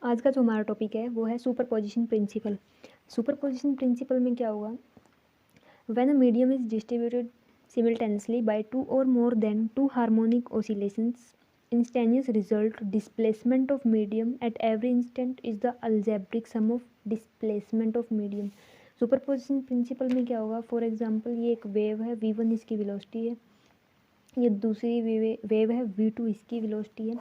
आज का जो हमारा टॉपिक है वो है सुपरपोजिशन प्रिंसिपल। सुपरपोजिशन प्रिंसिपल में क्या होगा, when a medium is distributed simultaneously by two or more than two harmonic oscillations, instantaneous result displacement of medium at every instant is the algebraic sum of displacement of medium। Superposition principle में क्या होगा, for example ये एक wave है v1 इसकी velocity है, ये दूसरी वेव है v2 इसकी वेलोसिटी है।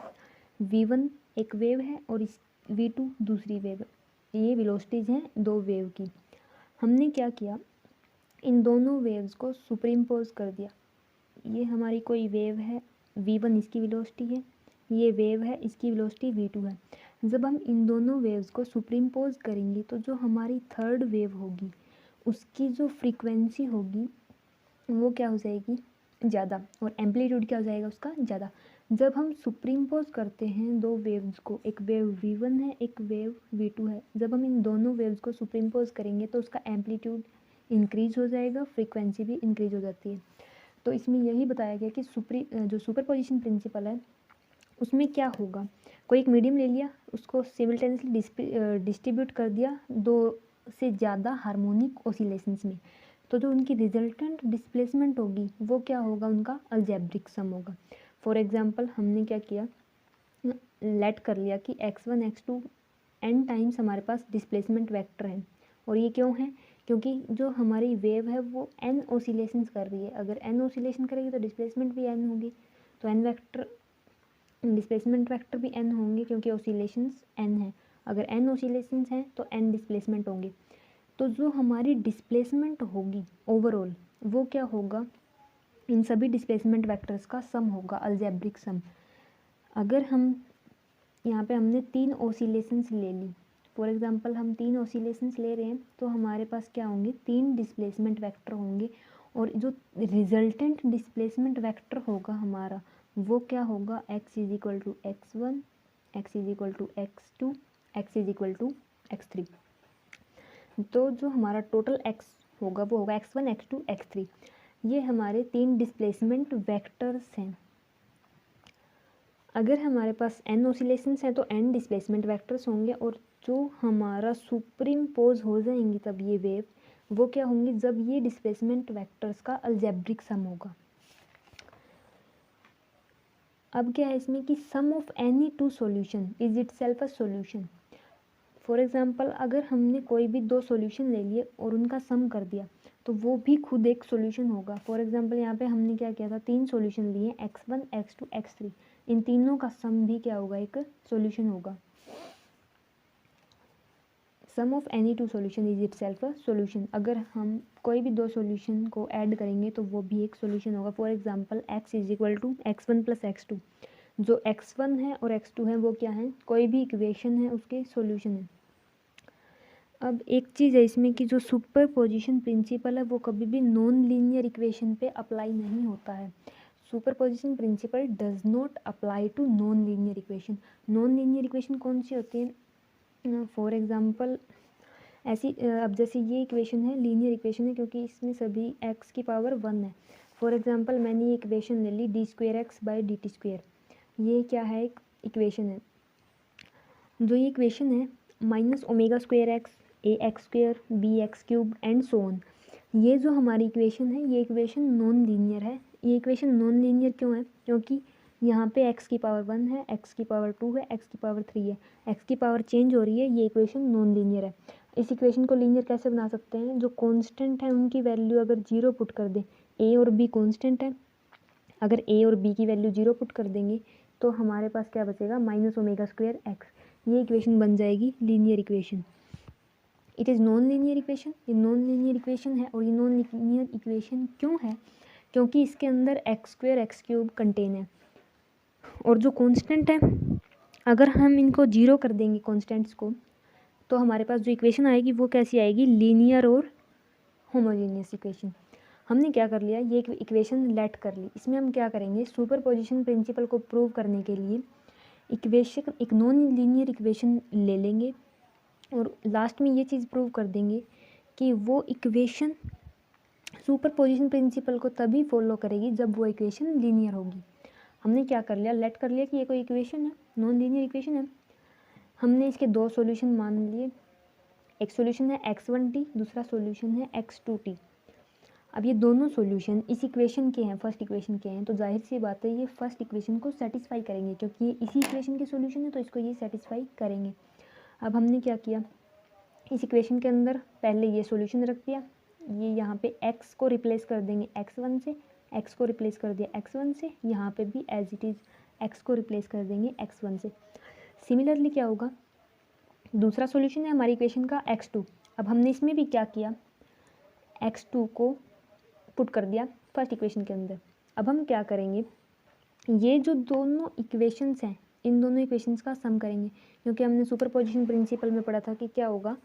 v1 एक वेव है और इस v2 दूसरी वेव है। ये वेलोसिटीज़ हैं दो वेव की। हमने क्या किया, इन दोनों वेव्स को सुपरइम्पोज कर दिया। ये हमारी कोई वेव है, v1 इसकी वेलोसिटी है, ये वेव है इसकी वेलोसिटी v2 है। जब हम इन दोनों वेव्स को सुपरइम्पोज करेंगे तो जो हमारी थर्ड वेव होगी उसकी जो फ्रीक्वेंसी होगी वो क्या हो जाएगी, ज़्यादा, और एम्पलीट्यूड क्या हो जाएगा उसका, ज़्यादा। जब हम सुपरइम्पोज करते हैं दो वेव्स को, एक वेव v1 है एक वेव v2 है, जब हम इन दोनों वेव्स को सुपरइम्पोज करेंगे तो उसका एम्पलीट्यूड इंक्रीज हो जाएगा, फ्रीक्वेंसी भी इंक्रीज हो जाती है। तो इसमें यही बताया गया कि जो सुपरपोजिशन प्रिंसिपल है उसमें क्या होगा, कोई एक मीडियम ले लिया, उसको सिमिल्टेनियसली डिस्ट्रीब्यूट कर दिया दो से ज़्यादा हार्मोनिक ऑसिलेशंस में, तो जो उनकी रिजल्टेंट डिस्प्लेसमेंट होगी वो क्या होगा, उनका अलजेब्रिक सम होगा। फॉर एग्जांपल हमने क्या किया, लेट कर लिया कि x1 x2 n टाइम्स हमारे पास डिस्प्लेसमेंट वेक्टर हैं। और ये क्यों है, क्योंकि जो हमारी वेव है वो n ऑसिलेशंस कर रही है। अगर n ऑसिलेशन करेगी तो डिस्प्लेसमेंट भी n होगी, तो n वेक्टर डिस्प्लेसमेंट वेक्टर भी n होंगे क्योंकि ऑसिलेशंस n है। अगर n ऑसिलेशंस हैं तो n डिस्प्लेसमेंट होंगे। तो जो हमारी डिस्प्लेसमेंट होगी ओवरऑल वो क्या होगा, इन सभी डिस्प्लेसमेंट वेक्टर्स का सम होगा, अलजेब्रिक सम। अगर हम यहाँ पे हमने 3 ऑसिलेशंस ले ली, फॉर एग्जांपल हम 3 ऑसिलेशंस ले रहे हैं, तो हमारे पास क्या होंगे, 3 डिस्प्लेसमेंट वेक्टर होंगे, और जो रिजल्टेंट डिस्प्लेसमेंट वेक्टर होगा हमारा वो क्या होगा, x is equal to x1, x is equal to x2, x is equal to x3। तो जो हमारा टोटल x होगा वो होगा x1, x2, x3। ये हमारे 3 डिस्प्लेसमेंट वेक्टर्स हैं। अगर हमारे पास n ऑसिलेशंस हैं तो n डिस्प्लेसमेंट वेक्टर्स होंगे, और जो हमारा सुपरइम्पोज हो जाएंगी तब ये वेव, वो क्या होंगी, जब ये डिस्प्लेसमेंट वेक्टर्स का अलजेब्रिक सम होगा। अब क्या है इसमें कि sum of any two solution is itself a solution. For example अगर हमने कोई भी दो सॉल्यूशन ले लिए और उनका सम कर दिया तो वो भी खुद एक सॉल्यूशन होगा। फॉर एग्जांपल यहाँ पे हमने क्या किया था, 3 सॉल्यूशन लिए, x1, x2, x3, इन तीनों का सम भी क्या होगा, एक सॉल्यूशन होगा। Sum of any two solution is itself a solution. अगर हम कोई भी दो सॉल्यूशन को ऐड करेंगे तो वो भी एक सॉल्यूशन होगा। For example x is equal to x1 plus x2, जो x1 है और x2 है वो क्या है, कोई भी इक्वेशन है उसके सॉल्यूशन है। अब एक चीज़ है इसमें कि जो सुपरपोजिशन प्रिंसिपल है वो कभी भी नॉन लीनियर इक्वेशन पे अप्लाई नहीं होता है। Superposition principle does not apply to non linear equation. Non linear equation कौन सी होती है, फॉर एग्जांपल ऐसी, अब जैसे ये इक्वेशन है लीनियर इक्वेशन है क्योंकि इसमें सभी x की पावर 1 है। फॉर एग्जांपल मैंने ये इक्वेशन ले ली d²x/dt², ये क्या है, एक इक्वेशन है। जो ये इक्वेशन है -ω²x ax² bx³ and so on, ये जो हमारी इक्वेशन है ये इक्वेशन नॉन लीनियर है। ये इक्वेशन नॉन लीनियर क्यों है, क्योंकि यहाँ पे x की पावर 1 है, x की पावर 2 है, x की पावर 3 है, x की पावर चेंज हो रही है, ये इक्वेशन नॉन लीनियर है। इस इक्वेशन को लीनियर कैसे बना सकते हैं, जो कांस्टेंट है उनकी वैल्यू अगर 0 पुट कर दें, a और b कांस्टेंट है, अगर a और b की वैल्यू 0 पुट कर देंगे तो हमारे पास क्या बचेगा, -ω²x। ये इक्वेशन बन जाएगी linear equation. It is non linear equation, ये नॉन लीनियर इक्वेशन है। और ये नॉन लीनियर इक्वेशन क्यों है, क्योंकि इसके अंदर x² x³ कंटेन है, और जो कांस्टेंट है अगर हम इनको 0 कर देंगे कांस्टेंट्स को, तो हमारे पास जो इक्वेशन आएगी वो कैसी आएगी, लीनियर और होमोजेनियस इक्वेशन। हमने क्या कर लिया, ये इक्वेशन लेट कर ली। इसमें हम क्या करेंगे, सुपरपोजिशन प्रिंसिपल को प्रूव करने के लिए इक्वेशन, एक नॉन लीनियर इक्वेशन ले लेंगे और लास्ट में ये चीज़ प्रूव कर देंगे कि वो इक्वेशन सुपरपोजिशन प्रिंसिपल को तभी फॉलो करेगी जब वो इक्वेशन लीनियर होगी। हमने क्या कर लिया, लेट कर लिया कि ये कोई इक्वेशन है, नॉन लीनियर इक्वेशन है। हमने इसके दो सॉल्यूशन मान लिए, एक सॉल्यूशन है x1t, दूसरा सॉल्यूशन है x2t। अब ये दोनों सॉल्यूशन इस इक्वेशन के हैं, फर्स्ट इक्वेशन के हैं, तो जाहिर सी बात है ये फर्स्ट इक्वेशन को सेटिस्फाई करेंगे, क्योंकि ये इसी इक्वेशन के सॉल्यूशन है तो इसको ये सेटिस्फाई करेंगे। अब हमने क्या किया, इस इक्वेशन के अंदर पहले ये सॉल्यूशन रख दिया, ये यहाँ पे x को रिप्लेस कर देंगे x1 से, x को रिप्लेस कर दिया x1 से, यहाँ पे भी एज इट इज़ x को रिप्लेस कर देंगे x1 से। सिमिलरली क्या होगा, दूसरा सॉल्यूशन है हमारी इक्वेशन का x2। अब हमने इसमें भी क्या किया, x2 को पुट कर दिया फर्स्ट इक्वेशन के अंदर। अब हम क्या करेंगे, ये जो दोनों इक्वेशंस हैं इन दोनों इक्वेशंस का सम करेंगे, क्योंकि हमने सुपरपोजिशन प्रिंसिपल में पढ़ा था कि क्या होगा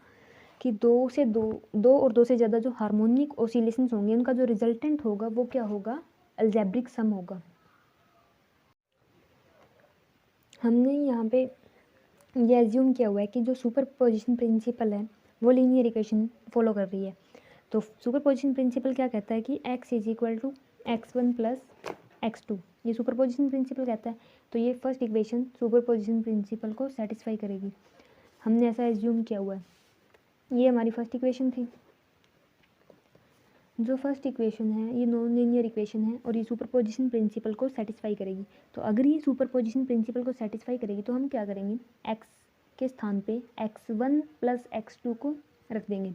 कि दो और दो से ज़्यादा जो हार्मोनिक ऑसिलेशंस होंगे उनका जो रिजल्टेंट होगा वो क्या होगा, अलजेब्रिक सम होगा। हमने यहाँ पे ये एज्यूम किया हुआ है कि जो सुपरपोजिशन प्रिंसिपल है वो लीनियर इक्वेशन फॉलो कर रही है। तो सुपरपोजिशन प्रिंसिपल क्या कहता है कि x is equal to x1 plus x2, ये सुपरपोजिशन प्रिंसिपल कहता है। तो ये फर्स्ट इक्वेशन सुपरपोजिशन प्रिंसिपल को सेटिस्फाई करेगी, हमने ऐसा एज्यूम किया हुआ है। ये हमारी फर्स्ट इक्वेशन थी। जो फर्स्ट इक्वेशन है ये नॉन लीनियर इक्वेशन है और ये सुपरपोजिशन प्रिंसिपल को सेटिस्फाई करेगी। तो अगर ये सुपरपोजिशन प्रिंसिपल को सेटिस्फाई करेगी तो हम क्या करेंगे, x के स्थान पे x1 प्लस x2 को रख देंगे।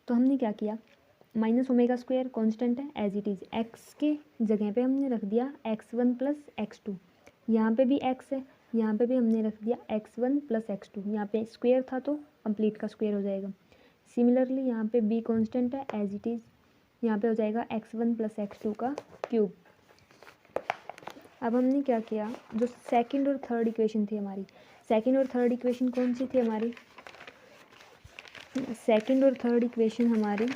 तो हमने क्या किया, माइनस ओमेगा स्क्वायर कॉन्स्टेंट है एज इट इज़, x के जगह पे हमने रख दिया x1 प्लस x2, यहाँ पे भी x है, यहाँ पे भी हमने रख दिया x1 प्लस x2, यहाँ पे स्क्वायर था तो कंप्लीट का स्क्वायर हो जाएगा। सिमिलरली यहाँ पे b कॉन्स्टेंट है एज इट इज़, यहाँ पे हो जाएगा x1 प्लस x2 का क्यूब। अब हमने क्या किया, जो सेकंड और थर्ड इक्वेशन थी हमारी, सेकंड और थर्ड इक्वेशन कौन सी थी हमारी, सेकंड और थर्ड इक्वेशन हमारी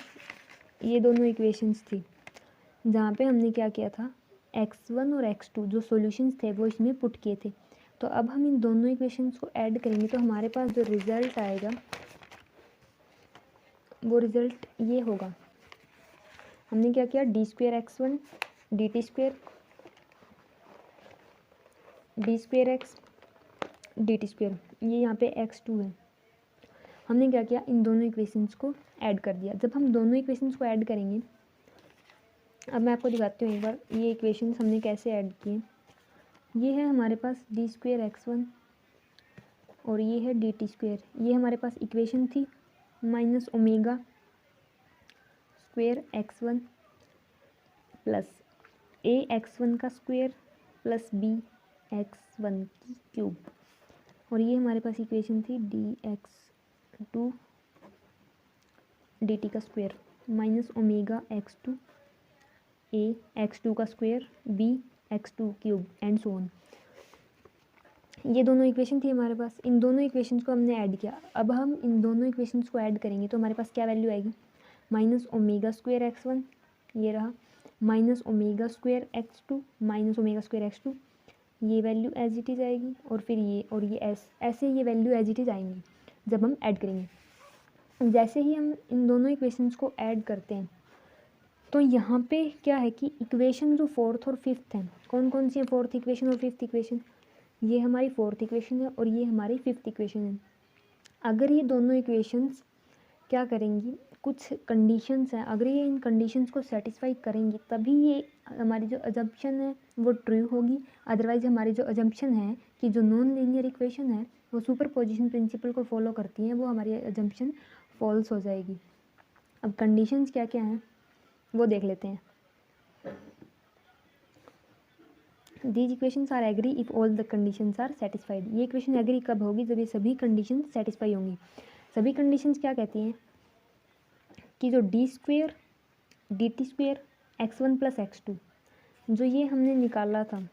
ये दोनों इक्वेशंस थी, जहाँ पे हमने क्या किया था, x1 और x2 जो सॉल्यूशंस थे वो इसमें पुट किए थे। तो अब हम इन दोनों इक्वेशंस को ऐड करेंगे तो हमारे पास जो रिज़ल्ट आएगा वो रिज़ल्ट ये होगा। हमने क्या किया, D square x1 D T square D square x D T square, ये यहाँ पे x2 है। हमने क्या किया, इन दोनों इक्वेशंस को ऐड कर दिया। जब हम दोनों इक्वेशंस को ऐड करेंगे, अब मैं आपको दिखाती हूँ एक बार ये इक्वेशंस हमने कैसे ऐड किए। ये है हमारे पास डी स्क्वेयर x1 और ये है डी टी स्क्वेयर, ये हमारे पास इक्वेशन थी minus omega square x1 plus A x1 का स्क्वेयर प्लस बी x1 की क्यूब, और ये हमारे पास इक्वेशन थी dx2 dt का square minus omega x2 a x2 का square b x2 cube and so on. ये दोनों इक्वेशन थी हमारे पास, इन दोनों इक्वेशंस को हमने ऐड किया। अब हम इन दोनों इक्वेशंस को ऐड करेंगे तो हमारे पास क्या वैल्यू आएगी, माइनस ओमेगा स्क्वायर x1 ये रहा, minus omega square x2 minus omega square x2, ये वैल्यू एज इट इज़ आएगी, और फिर ये और ये ऐसे ये वैल्यू एज इट इज़ आएंगी जब हम ऐड करेंगे। जैसे ही हम इन दोनों इक्वेशंस को ऐड करते हैं तो यहाँ पे क्या है कि इक्वेशन जो फोर्थ और फिफ्थ हैं, कौन कौन सी है फोर्थ इक्वेशन और फिफ्थ इक्वेशन, ये हमारी फोर्थ इक्वेशन है और ये हमारी फिफ्थ इक्वेशन है। अगर ये दोनों इक्वेशंस क्या करेंगी, कुछ कंडीशंस हैं, अगर ये इन कंडीशंस को सेटिस्फाई करेंगी तभी ये हमारी जो अजम्पशन है वो ट्रू होगी। अदरवाइज हमारी जो अजम्पशन है कि जो नॉन लीनियर इक्वेशन है वो सुपरपोजिशन प्रिंसिपल को फॉलो करती हैं, वो हमारी अजम्पशन फॉल्स हो जाएगी। अब कंडीशंस क्या क्या हैं वो देख लेते हैं। These equations are agree if all the conditions are satisfied, ये इक्वेशन एग्री कब होगी, जब ये सभी कंडीशन सेटिस्फाई होंगी। सभी कंडीशंस क्या कहती हैं कि जो D square D T square x1 plus x2 जो ये हमने निकाला था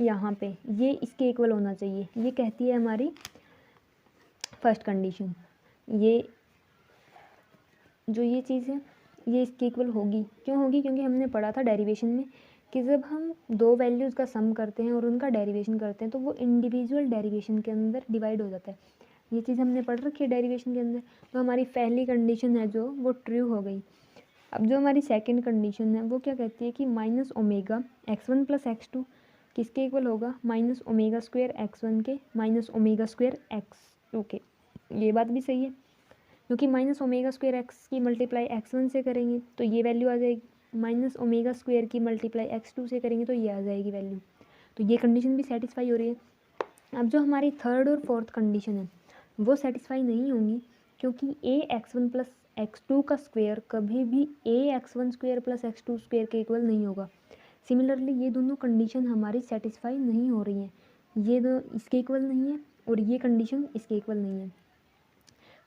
यहाँ पे, ये इसके इक्वल होना चाहिए, ये कहती है हमारी फर्स्ट कंडीशन। ये जो ये चीज़ है ये इसके इक्वल होगी, क्यों होगी, क्योंकि हमने पढ़ा था डेरिवेशन में कि जब हम दो वैल्यूज़ का सम करते हैं और उनका डेरिवेशन करते हैं तो वो इंडिविजुअल डेरिवेशन के अंदर डिवाइड हो जाता है। ये चीज़ हमने पढ़ रखी है डेरिवेशन के अंदर। तो हमारी पहली कंडीशन है जो वो ट्रू हो गई। अब जो हमारी सेकंड कंडीशन है वो क्या कहती है कि minus omega x1 plus x2 किसके इक्वल होगा, माइनस ओमेगा स्क्वायर x1 के माइनस ओमेगा स्क्वायर x2 के। ये बात भी सही है, क्योंकि माइनस ओमेगा स्क्वायर एक्स की मल्टीप्लाई x1 से करेंगे तो ये वैल्यू आ जाएगी, माइनस ओमेगा स्क्वायर की मल्टीप्लाई x2 से करेंगे तो ये आ जाएगी वैल्यू। तो ये कंडीशन भी सेटिस्फाई हो रही है। अब जो हमारी थर्ड और फोर्थ कंडीशन है वो सेटिस्फाई नहीं होंगी, क्योंकि ए x1 प्लस x2 का स्क्वायर कभी भी ए x1 square plus x2 square के इक्वल नहीं होगा। सिमिलरली ये दोनों कंडीशन हमारी सेटिस्फाई नहीं हो रही हैं, ये दो इसके इक्वल नहीं है और ये कंडीशन इसके इक्वल नहीं है।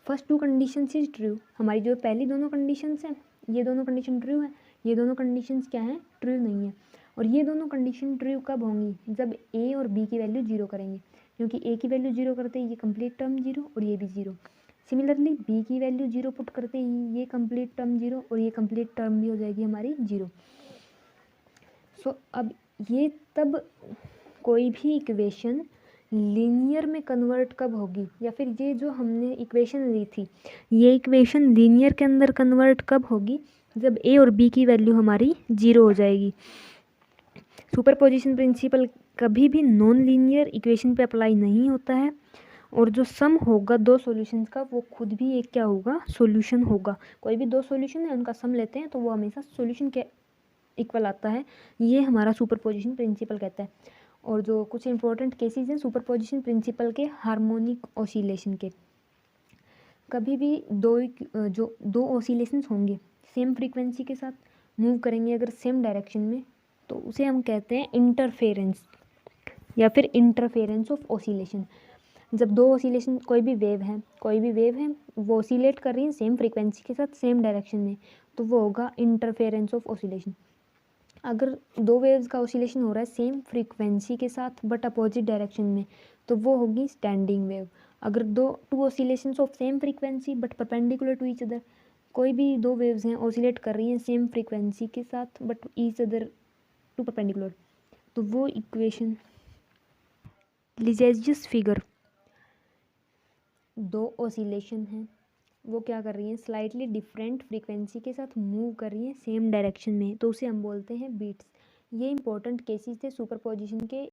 First two condition is true, हमारी जो पहली दोनों कंडीशंस हैं ये दोनों कंडीशन ट्रू है, ये दोनों कंडीशंस क्या हैं, ट्रू नहीं है। और ये दोनों कंडीशन ट्रू कब होंगी, जब ए और बी की वैल्यू जीरो करेंगे, क्योंकि ए की वैल्यू जीरो करते ही ये कंप्लीट टर्म जीरो और ये भी जीरो। सिमिलरली बी की वैल्यू जीरो पुट करते ही ये कंप्लीट टर्म जीरो और ये कंप्लीट टर्म भी हो जाएगी हमारी जीरो। सो अब ये तब कोई भी इक्वेशन लीनियर में कन्वर्ट कब होगी, या फिर ये जो हमने इक्वेशन ली थी ये इक्वेशन लीनियर के अंदर कन्वर्ट कब होगी, जब ए और बी की वैल्यू हमारी जीरो हो जाएगी। सुपरपोजिशन प्रिंसिपल कभी भी नॉन लीनियर इक्वेशन पे अप्लाई नहीं होता है, और जो सम होगा दो सॉल्यूशंस का वो खुद भी एक क्या होगा, सॉल्यूशन होगा। कोई भी दो सॉल्यूशन है उनका सम लेते हैं तो वो हमेशा सॉल्यूशन के इक्वल आता है, ये हमारा सुपरपोजिशन प्रिंसिपल कहता है। और जो कुछ इंपॉर्टेंट केसेस हैं सुपरपोजिशन प्रिंसिपल के, हार्मोनिक ऑसिलेशन के, कभी भी जो दो ऑसिलेशंस होंगे सेम फ्रीक्वेंसी के साथ मूव करेंगे अगर सेम डायरेक्शन में, तो उसे हम कहते हैं इंटरफेरेंस या फिर इंटरफेरेंस ऑफ ऑसिलेशन। जब दो ऑसिलेशन कोई भी वेव है वो ऑसिलेट कर रही है सेम फ्रीक्वेंसी के साथ सेम डायरेक्शन में, तो वो होगा इंटरफेरेंस ऑफ ऑसिलेशन। अगर दो वेव्स का ऑसिलेशन हो रहा है सेम फ्रीक्वेंसी के साथ बट अपोजिट डायरेक्शन में, तो वो होगी स्टैंडिंग वेव। अगर two oscillations of same frequency but perpendicular to each other, कोई भी दो वेव्स हैं ऑसिलेट कर रही हैं सेम फ्रीक्वेंसी के साथ but each other to perpendicular, तो वो इक्वेशन लिजेजियस फिगर, दो ऑसिलेशन हैं वो क्या कर रही हैं, स्लाइटली डिफरेंट फ्रीक्वेंसी के साथ मूव कर रही हैं सेम डायरेक्शन में, तो उसे हम बोलते हैं बीट्स। ये इंपॉर्टेंट केसेस थे सुपरपोजिशन के